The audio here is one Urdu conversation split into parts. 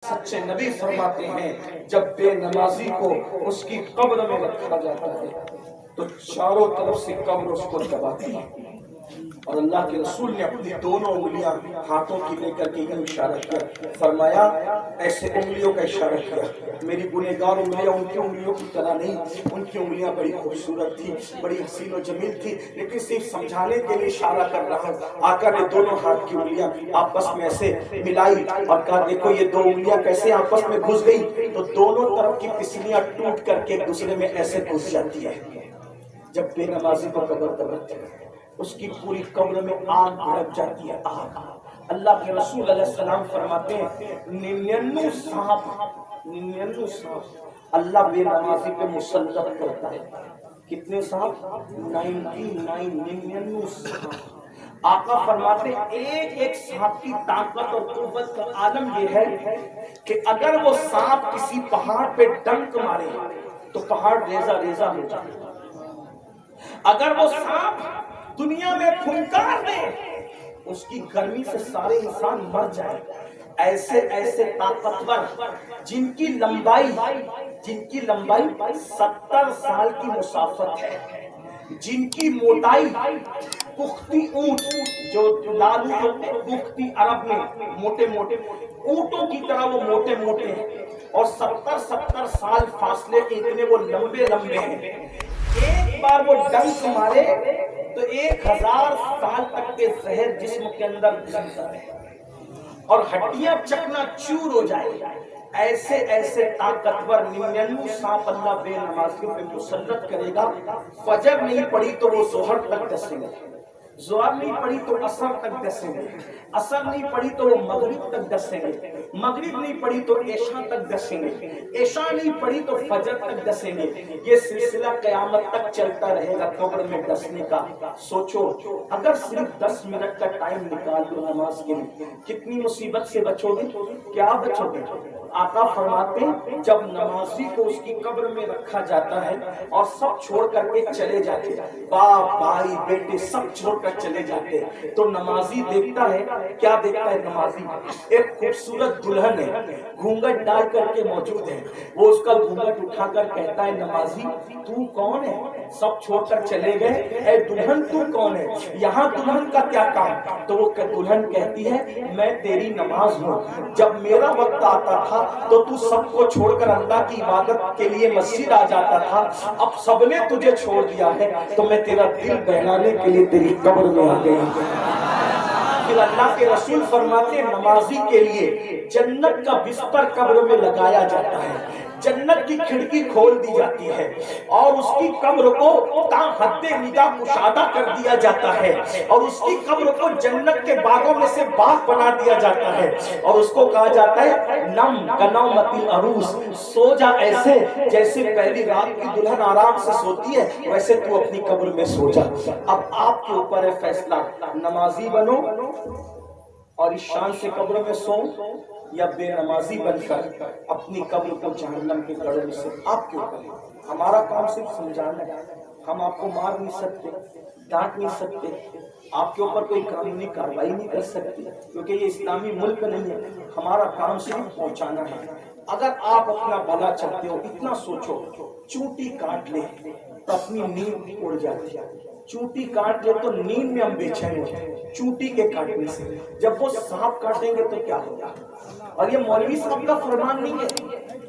سچے نبی فرماتے ہیں جب بے نمازی کو اس کی قبر میں رکھا جاتا ہے تو چاروں طرف سے قبر اس کو دباتی ہے، اور اللہ کے رسول نے اپنی دونوں انگلیاں ہاتھوں کی لے کر کے یوں اشارہ کیا، فرمایا ایسے انگلیوں کا اشارہ کیا، میری گنہگار انگلیاں ان کی انگلیوں کی طرح نہیں، ان کی انگلیاں بڑی خوبصورت تھی، بڑی حسین و جمیل تھی، لیکن صرف سمجھانے کے لیے اشارہ کر رہا ہوں۔ آقا نے دونوں ہاتھ کی انگلیاں آپس میں ایسے ملائی اور کہا دیکھو یہ دو انگلیاں کیسے آپس میں گھس گئی، تو دونوں طرف کی پسلیاں ٹوٹ کر کے ایک دوسرے میں ایسے گھس جاتی ہے۔ جب بے نمازی کو قبر دباتے ہیں اس کی پوری قبر میں آگ بھڑک جاتی ہے، آگ۔ اللہ کے رسول علیہ السلام فرماتے ہیں 99 سانپ اللہ بے نمازی پہ مسلط کرتا ہے۔ کتنے سانپ؟ 99 سانپ۔ آقا فرماتے ہیں ایک ایک سانپ کی طاقت اور قوت کا عالم یہ ہے کہ اگر وہ سانپ کسی پہاڑ پہ ڈنک مارے تو پہاڑ ریزہ ریزہ ہو جائے، اگر وہ سانپ دنیا میں پھنکار دے اس کی گرمی سے سارے انسان مر جائیں۔ ایسے ایسے طاقتور جن کی لمبائی 70 سال کی مسافت ہے، جن کی موٹائی پختی اونٹ جو لالو ہوتے پختی عرب میں موٹے موٹے اونٹوں کی طرح وہ موٹے موٹے ہیں، اور 70 سال فاصلے کے اتنے وہ لمبے لمبے ہیں، ایک بار وہ ڈنک مارے تو 1000 سال تک کے زہر جسم کے اندر گھستا ہے اور ہڈیاں چکنا چور ہو جائے۔ ایسے ایسے طاقتور 99 سانپ اللہ بے نمازیوں پہ مسلط کرے گا۔ فجر نہیں پڑی تو وہ ظہر تک ڈسیں گے، ظہر نہیں پڑی تو عصر تک ڈسیں گے، عصر نہیں پڑی تو وہ مغرب تک ڈسیں گے، مغرب نہیں پڑی تو عشاء تک ڈسیں گے، عشاء نہیں پڑی تو فجر تک ڈسیں گے۔ یہ سلسلہ قیامت تک چلتا رہے گا قبر میں ڈسنے کا۔ سوچو اگر صرف 10 منٹ کا ٹائم نکال دو نماز کے لیے کتنی مصیبت سے بچو گے، کیا بچو گے؟ آقا فرماتے ہیں جب نمازی کو اس کی قبر میں رکھا جاتا ہے اور سب چھوڑ کر کے چلے جاتے، باپ بھائی بیٹے سب چھوڑ کر چلے جاتے، تو نمازی دیکھتا ہے، کیا دیکھتا ہے نمازی؟ ایک خوبصورت دلہن ہے، گھونگھٹ ڈال کر کے موجود ہے، وہ اس کا گھونگھٹ اٹھا کر کہتا ہے نمازی تو کون ہے؟ سب چھوڑ کر چلے گئے، اے دلہن تو کون ہے؟ یہاں دلہن کا کیا کام؟ تو وہ دلہن کہتی ہے میں تیری نماز ہوں، جب میرا وقت آتا تھا تو تو سب کو چھوڑ کر اللہ کی عبادت کے لیے مسجد آ جاتا تھا، اب سب نے تجھے چھوڑ دیا ہے تو میں تیرا دل بہلانے کے لیے تیری قبر میں آ گئی۔ پھر اللہ کے رسول فرماتے ہیں نمازی کے لیے جنت کا بستر قبر میں لگایا جاتا ہے، جنت کی کھڑکی کھول دی جاتی ہے اور اس کی قبر کو تا حد نگاہ کشادہ کر دیا جاتا ہے، اور اس کی قبر کو جنت کے باغوں میں سے باغ بنا دیا جاتا ہے، اور اس کو کہا جاتا ہے نم کنومت العروس، سو جا ایسے جیسے پہلی رات کی دلہن آرام سے سوتی ہے ویسے تو اپنی قبر میں سو جا۔ اب آپ کے اوپر ہے فیصلہ، نمازی بنو اور اس شان سے قبر میں سو، یا بے نمازی بن کر اپنی قبر کو جہنم کے گڑھوں سے۔ آپ کے اوپر ہے، ہمارا کام صرف سمجھانا ہے، ہم آپ کو مار نہیں سکتے، ڈانٹ نہیں سکتے، آپ کے اوپر کوئی قانونی کارروائی نہیں کر سکتے کیونکہ یہ اسلامی ملک نہیں ہے، ہمارا کام صرف پہنچانا ہے۔ اگر آپ اپنا بھلا چاہتے ہو اتنا سوچو، چونٹی کاٹ لے تو اپنی نیند اڑ جاتی ہے، چونٹی کاٹ لے تو نیند میں ہم بے چین ہو جائیں چونٹی کے کاٹنے سے، جب وہ سانپ کاٹیں گے تو کیا ہوگا؟ اور یہ مولوی صاحب کا فرمان نہیں ہے،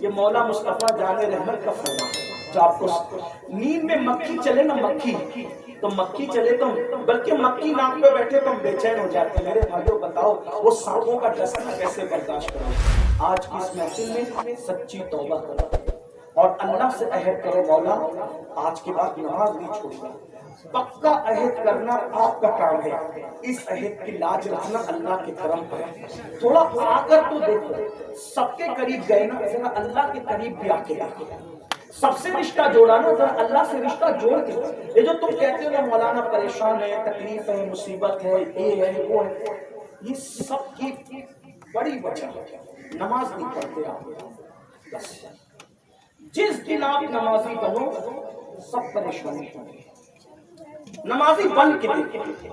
یہ مولا مصطفیٰ جان رحمت کا فرمان ہے۔ جو آپ کو نیند میں مکھی چلے نا، مکھی چلے تو بلکہ مکھی ناک پہ بیٹھے تو ہم بے چین ہو جاتے ہیں۔ میرے بھائیوں بتاؤ وہ سانپوں کا ڈسنا کیسے برداشت کرو؟ آج کی اس محفل میں سچی توبہ کرو اور اللہ سے عہد کرو مولا آج کے بعد نماز نہیں چھوڑنا۔ پکا عہد کرنا آپ کا کام ہے، اس عہد کی لاج رکھنا اللہ کے کرم پر ہے۔ تھوڑا آ کر تو دیکھو، سب کے قریب گئے نا، ذرا اللہ کے قریب بھی آ کے دیکھو، سب سے رشتہ جوڑا نا، ذرا اللہ سے رشتہ جوڑ کے۔ یہ جو تم کہتے ہو نا مولانا پریشان ہے، تکلیف ہے، مصیبت ہے، یہ ہے وہ ہے، یہ سب کی بڑی وجہ ہے نماز نہیں پڑھتے آپ۔ بس جس دن آپ نمازی بنو سب پریشانی ہوگی، نمازی بن کے دیکھیں۔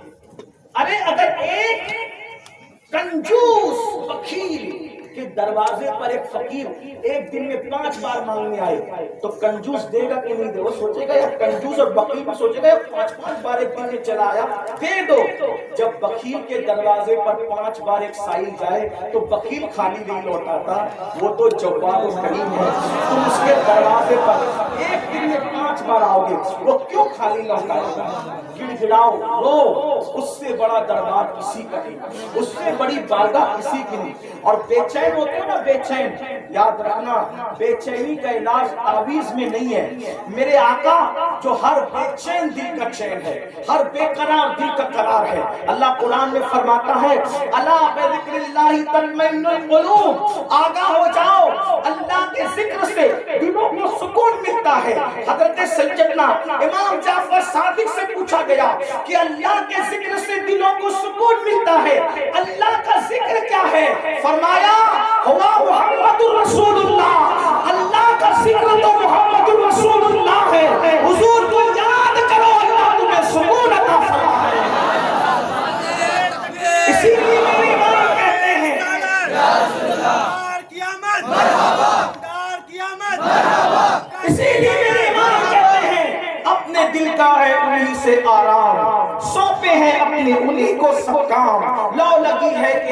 ارے اگر ایک کنجوس بخیل کہ دروازے پر ایک فقیر ایک دن میں 5 بار مانگنے آئے تو کنجوس دے گا کہ نہیں دے؟ وہ سوچے گا یا کنجوس اور بخیل بھی سوچے گا یا 5 بار ایک دن میں چلا آیا دے دو۔ جب بخیل کے دروازے پر 5 بار ایک سائل جائے تو بخیل خالی نہیں لوٹاتا، وہ تو جواب و کریم ہے۔ تم اس کے دروازے پر ایک دن میں 5 بار آؤ گے، وہ کیوں خالی لوٹائے گا؟ گڑ گڑاؤ رو، اس سے بڑا دربار کسی کا نہیں، اس سے بڑی بارگاہ کسی کی نہیں۔ اور بے چین ہوتے ہو نا، بے چین، یاد رکھنا بے چینی کا علاج تعویذ میں نہیں ہے۔ میرے آقا جو ہر بے چین دل کا چین ہے، ہر بے قرار دل کا قرار ہے۔ اللہ قرآن میں فرماتا ہے الا بذکر اللہ تطمئن القلوب، آگاہ ہو جاؤ اللہ کے ذکر سے دلوں کو سکون ملتا ہے۔ حضرت سیدنا امام جعفر صادق سے پوچھا گیا کہ اللہ کے ذکر سے دلوں کو سکون ملتا ہے، اللہ کا ذکر کیا ہے؟ فرمایا ہوا محمد الرسول اللہ، اللہ کا ذکر تو محمد الرسول اللہ ہے۔ حضور کو یاد کرو، اللہ تمہیں سکون عطا فرمائے۔ اسی لیے میرے امام کہتے ہیں اسی لیے میرے امام کہتے ہیں اپنے دل کا ہے انہی سے آرام، سونپے ہیں اپنے انہی کو سب کام، لو لگی ہے کہ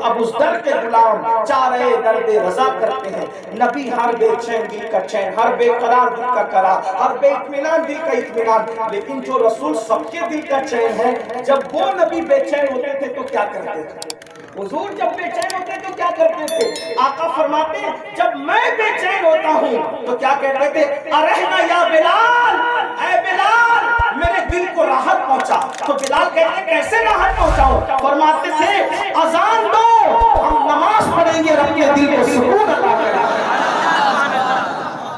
اب اس در کے غلام چارے درد رضا کرتے ہیں۔ نبی ہر بے چین دل کا چین، ہر بے قرار دل کا قرار، ہر بے اطمینان دل کا اطمینان۔ لیکن جو رسول سب کے دل کا چین ہے، جب وہ نبی بے چین ہوتے تھے تو کیا کرتے تھے؟ حضور جب بے چین ہوتے تو کیا کرتے تھے؟ آقا فرماتے ہیں جب میں بے چین ہوتا ہوں تو کیا کہتے تھے؟ ارحنا یا بلال، اے بلال میرے دل کو راحت پہنچا۔ تو بلال کہتے کیسے راحت پہنچاؤ؟ فرماتے تھے اذان دو، ہم نماز پڑھیں گے اور اپنے دل کو سکون عطا کریں گے۔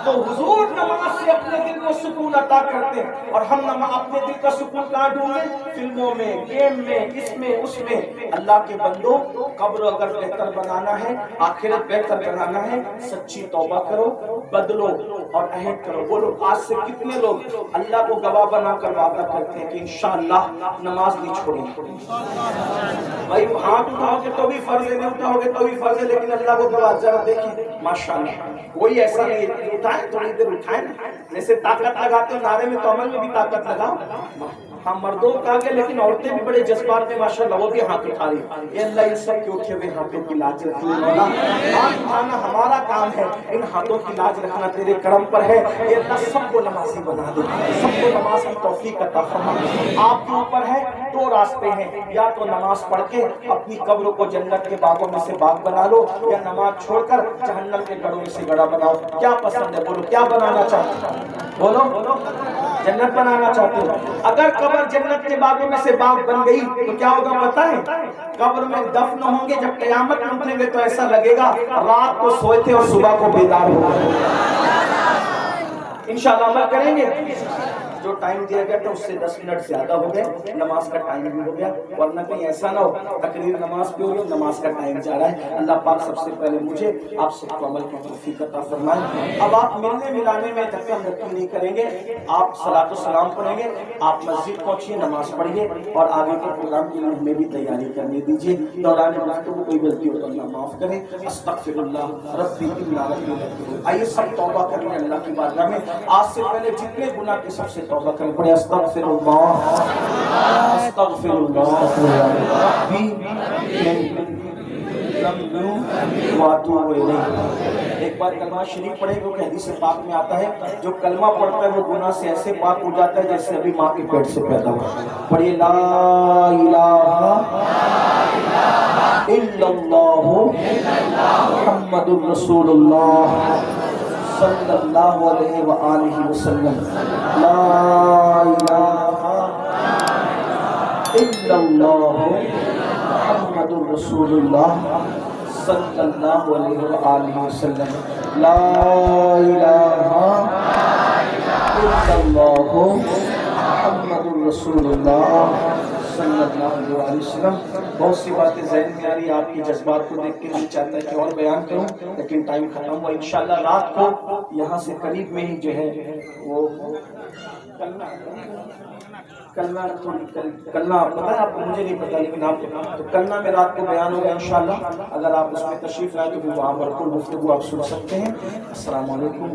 تو حضور نماز سے اپنے دل کو سکون عطا کرتے ہیں، اور ہم اپنے دل کا سکون کہاں ڈھونڈیں؟ فلموں میں، گیم میں، اس میں اس میں۔ اللہ کے بندو، قبر اگر بہتر بنانا ہے، آخرت بہتر بنانا ہے، سچی توبہ کرو، بدلو اور عہد کرو۔ بولو آج سے کتنے لوگ اللہ کو گواہ بنا کر وعدہ کرتے ہیں کہ انشاءاللہ نماز نہیں چھوڑیں گے؟ بھائی ہاتھ اٹھاؤ گے تو بھی فرض ہے، نہیں اٹھاؤ گے تو بھی فرض ہے، لیکن اللہ کو گواہ ذرا دیکھیں ماشاءاللہ کوئی ایسا نہیں ہے۔ اٹھائیں تھوڑی دیر اٹھائیں، جیسے طاقت لگاتے ہیں نعرے میں تو عمل میں بھی طاقت لگاؤ۔ ہم مردوں کا آگے، لیکن عورتیں بھی بڑے جذبات میں ماشاءاللہ وہ بھی ہاتھ اٹھا رہی۔ اے اللہ ان سب کے اٹھے ہوئے ہاتھوں کی لاج رکھنا، ہاتھ اٹھانا ہمارا کام ہے، ان ہاتھوں کی لاج رکھنا تیرے کرم پر ہے۔ اے اللہ سب کو نمازی بنا دے، سب کو نماز کی توفیق عطا فرما۔ آپ کے اوپر ہے 2 راستے ہیں، یا تو نماز پڑھ کے اپنی قبر کو جنت کے باغوں میں سے باغ بنا لو، یا نماز چھوڑ کر جہنم کے گڑھوں میں سے گڑھا بناؤ۔ کیا پسند ہے؟ بولو کیا بنانا چاہتے ہو؟ بولو جنت بنانا چاہتے ہو؟ اگر قبر جنت کے باغوں میں سے باغ بن گئی تو کیا ہوگا پتہ ہے؟ قبر میں دفن ہوں گے، جب قیامت میں اٹھیں گے تو ایسا لگے گا رات کو سوئے تھے اور صبح کو بیدار ہو گئے۔ انشاءاللہ عمل کریں گے۔ جو ٹائم دیا گیا تھا اس سے 10 منٹ زیادہ ہو گئے، نماز کا ٹائم بھی ہو گیا، ورنہ کہیں ایسا نہ ہو تقریر نماز پہ ہو رہی، نماز کا ٹائم جا رہا ہے۔ اللہ پاک سب سے پہلے مجھے آپ سب کو عمل کی توفیق عطا فرمائے۔ اب آپ ملنے ملانے میں دھکا دھکی نہیں کریں گے، آپ صلاۃ و سلام پڑھیں گے، آپ مسجد پہنچیے، نماز پڑھیے، اور آگے کے پروگرام کے لیے ہمیں بھی تیاری کرنے دیجیے۔ دوران گفتگو کوئی غلطی ہو تو اللہ معاف کرے۔ استغفر اللہ ربی انہ، آئیے سب توبہ کریں اللہ کی بارگاہ میں۔ آج سے پہلے جتنے گناہ کے سب سے توبہ کریں، پڑھیں استغفر اللہ استغفر اللہ ربی واتوب الیہ۔ ایک بار کلمہ شریف پڑھیں گے، کہ حدیث پاک میں آتا ہے جو کلمہ پڑھتا ہے وہ گناہ سے ایسے پاک ہو جاتا ہے جیسے ابھی ماں کے پیٹ سے پیدا ہوا۔ پڑھیے لا الہ الا اللہ محمد الرسول اللہ صلی اللہ علیہ وآلہ وسلم، لا الہ الا اللہ محمد الرسول اللہ صلی اللہ علیہ وآلہ وسلم، لا الہ الا اللہ محمد الرسول اللہ صلی اللہ علیہ وسلم. بہت سی باتیں ذہن میں آ رہی, آپ کے جذبات کو دیکھ کے دل چاہتا ہے کہ اور بیان کروں, لیکن ٹائم ختم ہوا. انشاءاللہ رات کو یہاں سے قریب میں ہی جو ہے وہ کلنا پتہ ہے آپ کو, مجھے نہیں پتا لیکن آپ کو, تو کلنا میں رات کو بیان ہوگا انشاءاللہ. اگر آپ اس میں تشریف لائیں تو پھر وہاں پر کل گفتگو آپ سن سکتے ہیں. السلام علیکم.